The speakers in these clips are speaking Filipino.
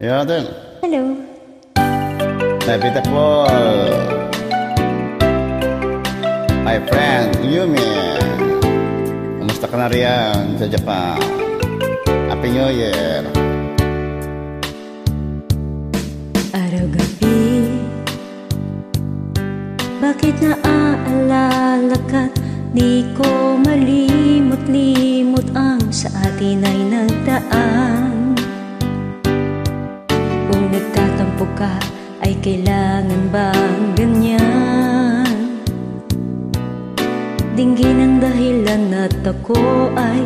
Yeah, then. Hello. My beautiful, my friend, Yumi. Kamusta ka na riyan sa Japan? Happy New Year. Araw-gabi, bakit naaalala ka't di ko malimot-limot ang sa atin ay nagdaan. Kung nagtatampo ka, ay kailangan bang ganyan? Dinggin ang dahilan at ako ay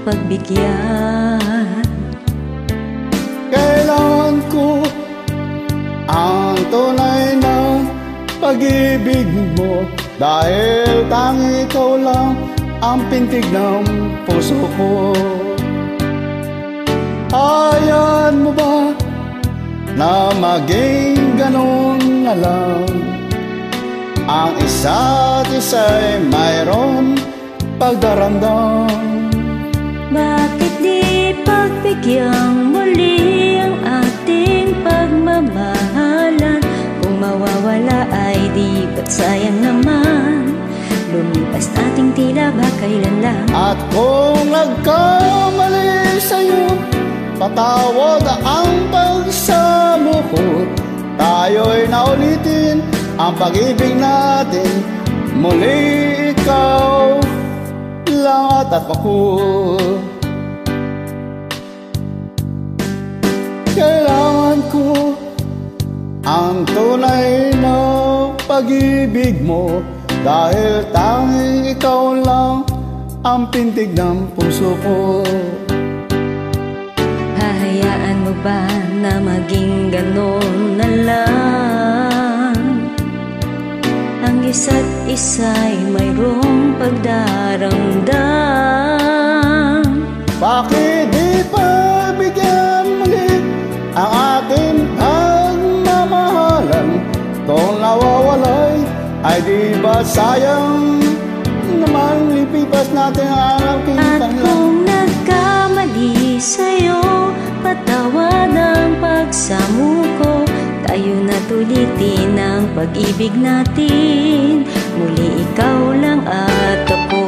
pagbigyan. Kailangan ko ang tunay na pag-ibig mo, dahil tanging ikaw lang ang pintig ng puso ko. Hayaan mo ba na maging ganun na lang? Ang isa't isa'y mayroon pagdaramdam. Bakit di pagbigyang muli ang ating pagmamahalan? Kung mawawala ay di ba't sayang naman? Lumipas nating tila ba kailan lang? At kung nagkamali sa'yo, patawad ang pagsamo ko. Tayo'y naulitin ang pag-ibig natin. Muli ikaw lang at ako. Kailangan ko ang tunay na pag-ibig mo, dahil tanging ikaw lang ang pintig ng puso ko. Hahayaan mo ba na maging ganon na lang? Ang isa't isa'y mayroong pagdaramdam. Bakit di pagbigyan muli ang ating pagmamahalan? Kung nawawalay, ay di ba sayang naman lipipas natin ang aking At kung nagkamali sa'yo, patawad ang pagsamo ko. Tayo na tulitin ang pag-ibig natin. Muli ikaw lang at ako.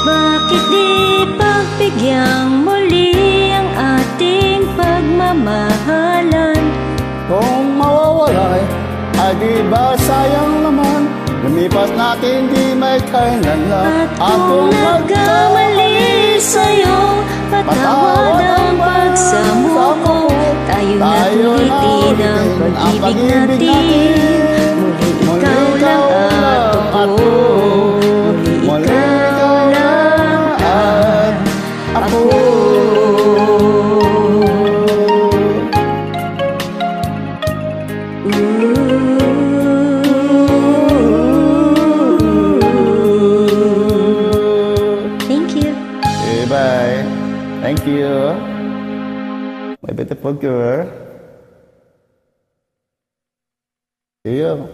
Bakit di pagbigyang muli ang ating pagmamahalan? Kung mawawalay, ay di ba sayang naman lumipas natin di may kailan lang. At kung nagkamali sa'yo, patawad ang pagsamo ko. Tayo na tulitin ang pag-ibig natin. Muli ikaw lang at ako. Muli ikaw lang at ako. Thank you. Okay, bye. Thank you. My beautiful girl. See you.